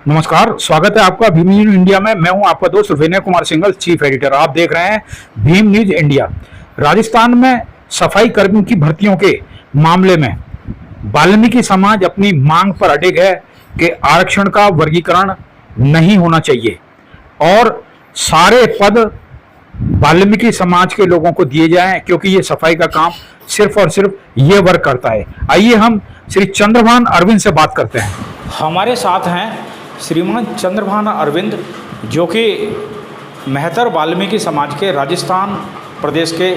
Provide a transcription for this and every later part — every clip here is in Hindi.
नमस्कार, स्वागत है आपका भीम न्यूज इंडिया में। मैं हूं आपका दोस्त विनय कुमार सिंघल, चीफ एडिटर। आप देख रहे हैं भीम न्यूज इंडिया। राजस्थान में सफाई कर्मियों की भर्तियों के मामले में वाल्मीकि समाज अपनी मांग पर अडिग है कि आरक्षण का वर्गीकरण नहीं होना चाहिए और सारे पद वाल्मीकि समाज के लोगों को दिए जाएं, क्योंकि ये सफाई का काम सिर्फ और सिर्फ ये वर्ग करता है। आइए हम श्री चंद्रभान अरविंद से बात करते हैं। हमारे साथ हैं श्रीमान चंद्रभान अरविंद, जो कि मेहतर वाल्मीकि समाज के राजस्थान प्रदेश के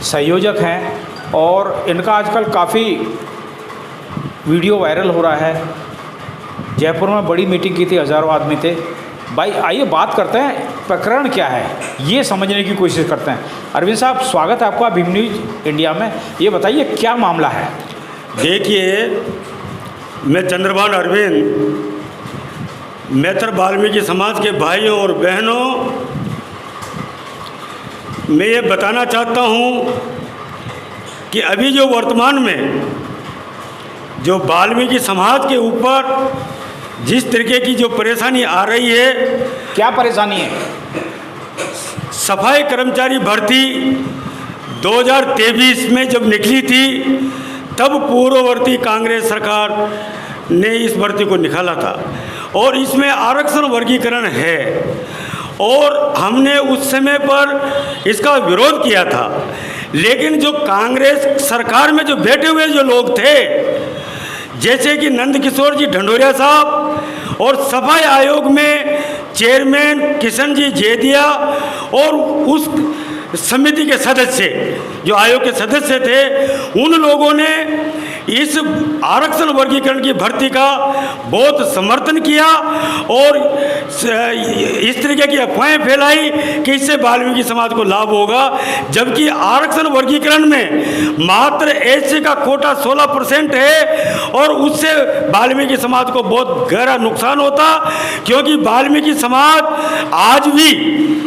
संयोजक हैं और इनका आजकल काफ़ी वीडियो वायरल हो रहा है। जयपुर में बड़ी मीटिंग की थी, हज़ारों आदमी थे। भाई आइए बात करते हैं, प्रकरण क्या है ये समझने की कोशिश करते हैं। अरविंद साहब, स्वागत है आपका भीम न्यूज इंडिया में। ये बताइए क्या मामला है। देखिए, मैं चंद्रभान अरविंद मेहतर वाल्मीकि समाज के भाइयों और बहनों, मैं ये बताना चाहता हूँ कि अभी जो वर्तमान में जो वाल्मीकि समाज के ऊपर जिस तरीके की जो परेशानी आ रही है। क्या परेशानी है? सफाई कर्मचारी भर्ती 2023 में जब निकली थी, तब पूर्ववर्ती कांग्रेस सरकार ने इस भर्ती को निकाला था और इसमें आरक्षण वर्गीकरण है और हमने उस समय पर इसका विरोध किया था। लेकिन जो कांग्रेस सरकार में जो बैठे हुए जो लोग थे, जैसे कि नंद किशोर जी ढंडोरिया साहब और सफाई आयोग में चेयरमैन किशन जी जेदिया और उस समिति के सदस्य जो आयोग के सदस्य थे, उन लोगों ने इस आरक्षण वर्गीकरण की भर्ती का बहुत समर्थन किया और इस तरीके की अफवाहें फैलाई कि इससे वाल्मीकि समाज को लाभ होगा, जबकि आरक्षण वर्गीकरण में मात्र एससी का कोटा 16% है और उससे वाल्मीकि समाज को बहुत गहरा नुकसान होता, क्योंकि वाल्मीकि समाज आज भी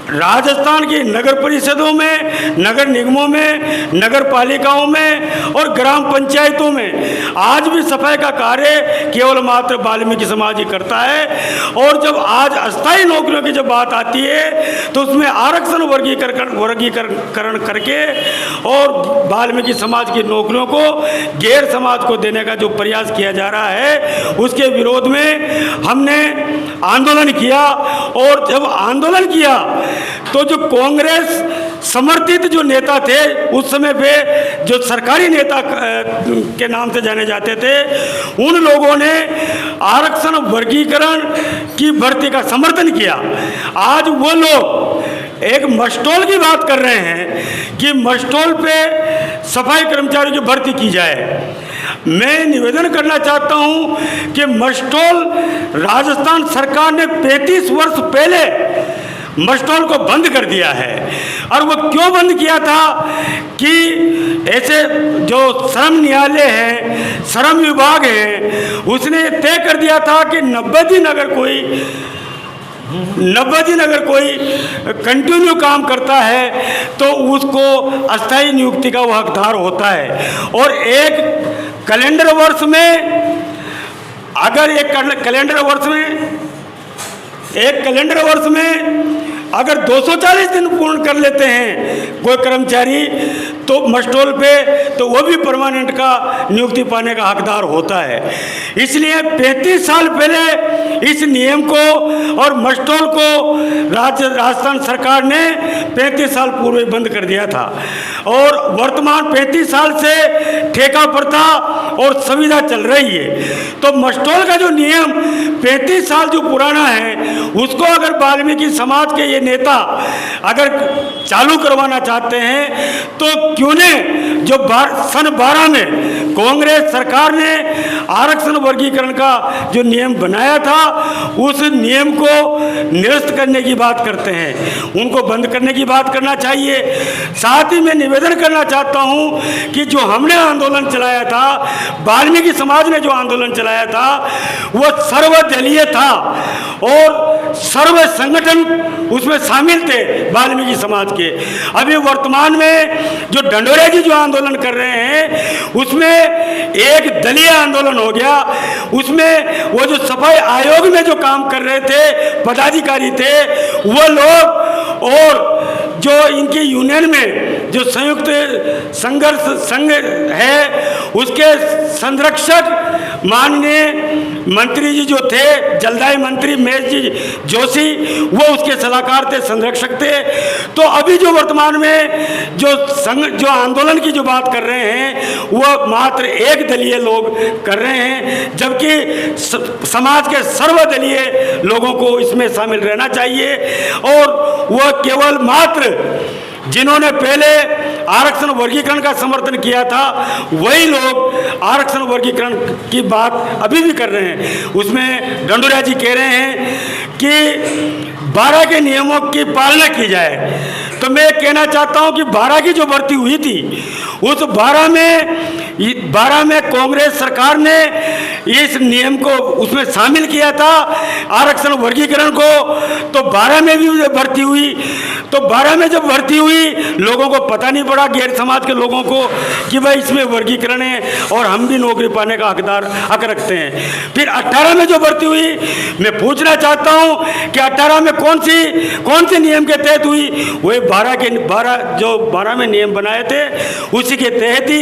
राजस्थान की नगर परिषदों में, नगर निगमों में, नगर पालिकाओं में और ग्राम पंचायतों में आज भी सफाई का कार्य केवल मात्र वाल्मीकि समाज ही करता है। और जब आज अस्थायी नौकरियों की जब बात आती है तो उसमें आरक्षण वर्गीकरण करके और वाल्मीकि समाज की नौकरियों को गैर समाज को देने का जो प्रयास किया जा रहा है, उसके विरोध में हमने आंदोलन किया। और जब आंदोलन किया तो जो कांग्रेस समर्थित जो नेता थे उस समय पे, जो सरकारी नेता के नाम से जाने जाते थे, उन लोगों ने आरक्षण वर्गीकरण की भर्ती का समर्थन किया। आज वो लोग एक मस्टोल की बात कर रहे हैं कि मस्टोल पे सफाई कर्मचारियों की भर्ती की जाए। मैं निवेदन करना चाहता हूं कि मस्टोल राजस्थान सरकार ने 35 वर्ष पहले मस्टोल को बंद कर दिया है। और वो क्यों बंद किया था कि ऐसे जो श्रम न्यायालय है, श्रम विभाग है, उसने तय कर दिया था कि 90 दिन अगर कोई कंटिन्यू काम करता है तो उसको अस्थायी नियुक्ति का वो हकदार होता है। और एक कैलेंडर वर्ष में अगर 240 दिन पूर्ण कर लेते हैं कोई कर्मचारी तो मस्टोल पे, तो वो भी परमानेंट का नियुक्ति पाने का हकदार होता है। इसलिए 35 साल पहले इस नियम को और मस्टोल को राजस्थान सरकार ने 35 साल पूर्व बंद कर दिया था और वर्तमान 35 साल से ठेका प्रथा और सुविधा चल रही है। तो मस्टोल का जो नियम 35 साल जो पुराना है, उसको अगर वाल्मीकि समाज के ये नेता अगर चालू करवाना चाहते हैं तो क्यों ने जो सन 12 में कांग्रेस सरकार ने आरक्षण वर्गीकरण का जो नियम बनाया था, उस नियम को निरस्त करने की बात करते हैं, उनको बंद करने की बात करना चाहिए। साथ ही मैं निवेदन करना चाहता हूं कि जो हमने आंदोलन चलाया था, वाल्मीकि समाज ने जो आंदोलन चलाया था, वो सर्वदलीय था और सर्व संगठन उसमें शामिल थे वाल्मीकि समाज के। अभी वर्तमान में जो ढंडोरिया जी जो आंदोलन कर रहे हैं उसमें एक दलीय आंदोलन हो गया। उसमें वो जो सफाई आयोग में जो काम कर रहे थे पदाधिकारी थे वो लोग, और जो इनकी यूनियन में जो संयुक्त संघर्ष संघ है उसके संरक्षक माननीय मंत्री जी जो थे, जलदाय मंत्री महेश जी जोशी, वो उसके सलाहकार थे, संरक्षक थे। तो अभी जो वर्तमान में जो आंदोलन की जो बात कर रहे हैं वो मात्र एक दलीय लोग कर रहे हैं, जबकि समाज के सर्वदलीय लोगों को इसमें शामिल रहना चाहिए। और वह केवल मात्र जिन्होंने पहले आरक्षण वर्गीकरण का समर्थन किया था वही लोग आरक्षण वर्गीकरण की बात अभी भी कर रहे हैं। उसमें डंडोरिया जी कह रहे हैं कि 12 के नियमों की पालना की जाए। तो मैं कहना चाहता हूं कि 12 की जो भर्ती हुई थी उस 12 में कांग्रेस सरकार ने इस नियम को उसमें शामिल किया था, आरक्षण वर्गीकरण को। तो 12 में भी भर्ती हुई, तो 12 में जब भर्ती हुई लोगों को पता नहीं पड़ा, गैर समाज के लोगों को, कि भाई इसमें वर्गीकरण है और हम भी नौकरी पाने का हक रखते हैं। फिर 18 में जो भर्ती हुई, मैं पूछना चाहता हूं कि 18 में कौन से नियम के तहत हुई? वही 12 में नियम बनाए थे उसी के तहत ही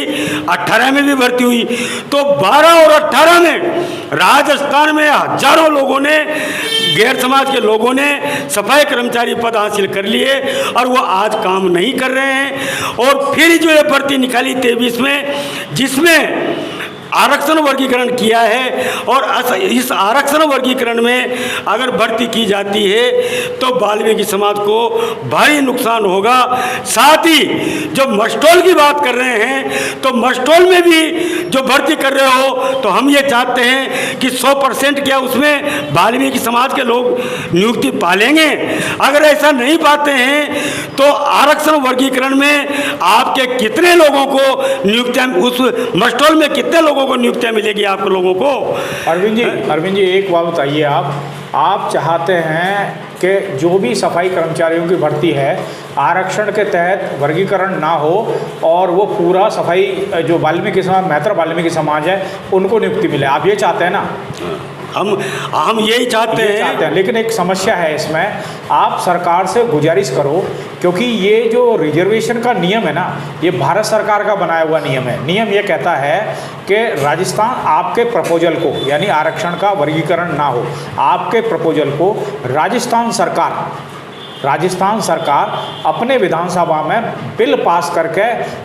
18 में भी भर्ती हुई। तो 12 और 18 में राजस्थान में हजारों लोगों ने, गैर समाज के लोगों ने सफाई कर्मचारी पद हासिल कर लिए और वो आज काम नहीं कर रहे हैं। और फिर जो ये भर्ती निकाली 23 में, जिसमें आरक्षण वर्गीकरण किया है, और इस आरक्षण वर्गीकरण में अगर भर्ती की जाती है तो वाल्मीकि समाज को भारी नुकसान होगा। साथ ही जो मस्टोल की बात कर रहे हैं, तो मस्टोल में भी जो भर्ती कर रहे हो, तो हम ये चाहते हैं कि 100% क्या उसमें वाल्मीकि समाज के लोग नियुक्ति पालेंगे? अगर ऐसा नहीं पाते हैं तो आरक्षण वर्गीकरण में आपके कितने लोगों को नियुक्तियां, उस मस्टोल में कितने लोगों को नियुक्तियां मिलेगी आप लोगों को? अरविंद जी एक बात बताइए, आप चाहते हैं कि जो भी सफाई कर्मचारियों की भर्ती है आरक्षण के तहत वर्गीकरण ना हो और वो पूरा सफाई जो वाल्मीकि समाज, मेहतर वाल्मीकि समाज है, उनको नियुक्ति मिले, आप ये चाहते हैं ना? हम यही चाहते हैं। लेकिन एक समस्या है इसमें, आप सरकार से गुजारिश करो, क्योंकि ये जो रिजर्वेशन का नियम है ना, ये भारत सरकार का बनाया हुआ नियम है। नियम ये कहता है कि राजस्थान आपके प्रपोजल को, यानी आरक्षण का वर्गीकरण ना हो, आपके प्रपोजल को राजस्थान सरकार अपने विधानसभा में बिल पास करके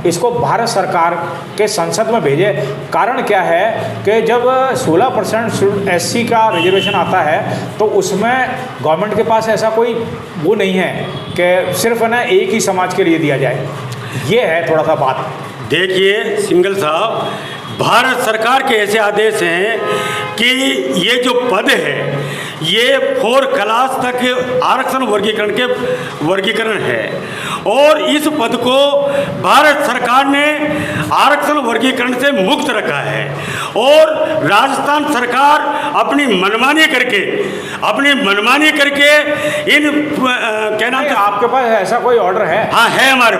इसको भारत सरकार के संसद में भेजे। कारण क्या है कि जब 16% SC का रिजर्वेशन आता है तो उसमें गवर्नमेंट के पास ऐसा कोई वो नहीं है कि सिर्फ ना एक ही समाज के लिए दिया जाए। ये है थोड़ा सा बात। देखिए सिंगल साहब, भारत सरकार के ऐसे आदेश हैं कि ये जो पद है ये 4 क्लास तक आरक्षण वर्गीकरण है, और इस पद को भारत सरकार ने आरक्षण वर्गीकरण से मुक्त रखा है। और राजस्थान सरकार अपनी मनमानी करके इन क्या नाम है, आपके पास ऐसा कोई ऑर्डर है? हाँ है, हमारे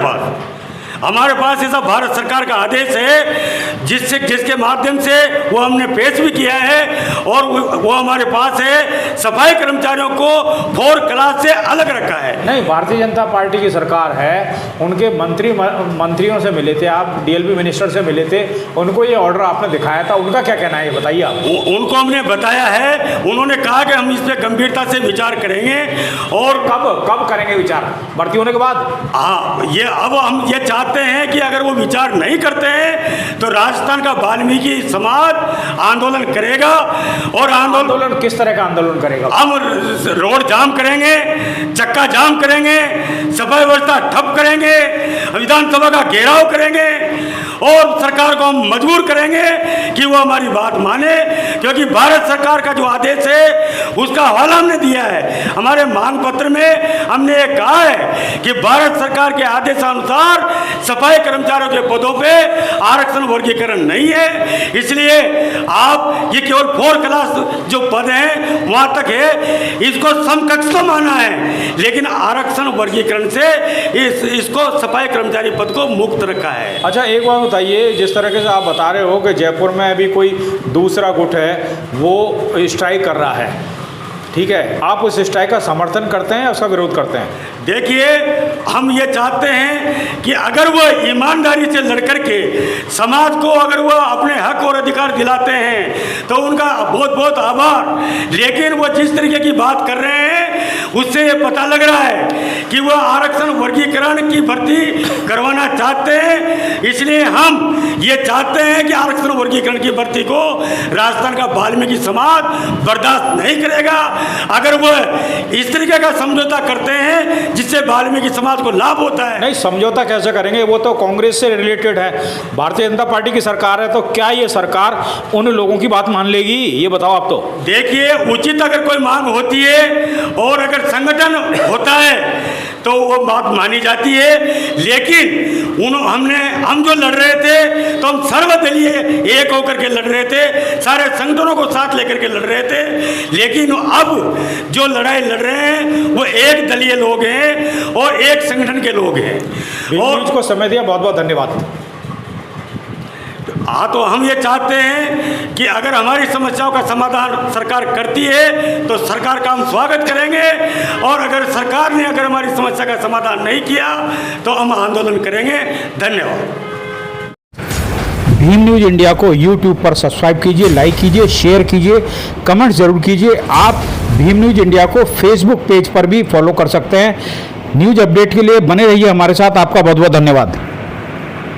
पास ऐसा भारत सरकार का आदेश है जिसके माध्यम से वो हमने पेश भी किया है, और वो हमारे पास है। सफाई कर्मचारियों को 4 क्लास से अलग रखा है। नहीं, भारतीय जनता पार्टी की सरकार है, उनके मंत्रियों से मिले थे आप, DLP मिनिस्टर से मिले थे, उनको ये ऑर्डर आपने दिखाया था, उनका क्या कहना है ये बताइए आप। उनको हमने बताया है, उन्होंने कहा कि हम इस पर गंभीरता से विचार करेंगे। और कब करेंगे विचार? भर्ती होने के बाद? हाँ, ये अब हम ये चाहते हैं कि अगर वो विचार नहीं करते हैं तो राजस्थान का वाल्मीकि समाज आंदोलन करेगा। और आंदोलन किस तरह का आंदोलन करेगा? हम रोड जाम करेंगे, चक्का जाम करेंगे, सफाई व्यवस्था ठप करेंगे, विधानसभा का घेराव करेंगे, और सरकार को हम मजबूर करेंगे कि वो हमारी बात माने, क्योंकि भारत सरकार का जो आदेश है उसका हवाला हमने दिया है। हमारे मांग पत्र में हमने ये कहा है कि भारत सरकार के आदेशानुसार सफाई कर्मचारियों के पदों पे आरक्षण वर्गीकरण नहीं है, इसलिए आप ये केवल 4 क्लास जो पद हैं वहाँ तक है, इसको समकक्ष तो माना है, लेकिन आरक्षण वर्गीकरण से इसको सफाई कर्मचारी पद को मुक्त रखा है। अच्छा, एक बात बताइए, जिस तरीके से आप बता रहे हो कि जयपुर में अभी कोई दूसरा गुट है वो स्ट्राइक कर रहा है, ठीक है, आप उस स्ट्राइक का समर्थन करते हैं या उसका विरोध करते हैं? देखिए, हम ये चाहते हैं कि अगर वो ईमानदारी से लड़ करके समाज को अगर वो अपने हक और अधिकार दिलाते हैं तो उनका बहुत बहुत आभार, लेकिन वो जिस तरीके की बात कर रहे हैं उससे ये पता लग रहा है कि वो आरक्षण वर्गीकरण की भर्ती करवाना चाहते हैं। इसलिए हम ये चाहते हैं कि आरक्षण वर्गीकरण की भर्ती को राजस्थान का वाल्मीकि समाज बर्दाश्त नहीं करेगा। अगर वो इस तरीके का समझौता करते हैं जिससे वाल्मीकि समाज को लाभ होता है। नहीं, समझौता कैसे करेंगे, वो तो कांग्रेस से रिलेटेड है, भारतीय जनता पार्टी की सरकार है, तो क्या ये सरकार उन लोगों की बात मान लेगी, ये बताओ आप तो। देखिए, उचित अगर कोई मांग होती है और अगर संगठन होता है तो वो बात मानी जाती है, लेकिन हम जो लड़ रहे थे तो हम सर्वदलीय एक होकर के लड़ रहे थे, सारे संगठनों को साथ लेकर के लड़ रहे थे, लेकिन अब जो लड़ाई लड़ रहे हैं वो एक दलीय लोग हैं और एक संगठन के लोग हैं। और को समय दिया, बहुत बहुत धन्यवाद। हाँ, तो हम ये चाहते हैं कि अगर हमारी समस्याओं का समाधान सरकार करती है तो सरकार का हम स्वागत करेंगे, और अगर सरकार ने अगर हमारी समस्या का समाधान नहीं किया तो हम आंदोलन करेंगे। धन्यवाद। भीम न्यूज़ इंडिया को यूट्यूब पर सब्सक्राइब कीजिए, लाइक कीजिए, शेयर कीजिए, कमेंट जरूर कीजिए। आप भीम न्यूज़ इंडिया को फेसबुक पेज पर भी फॉलो कर सकते हैं। न्यूज़ अपडेट के लिए बने रहिए हमारे साथ। आपका बहुत बहुत धन्यवाद।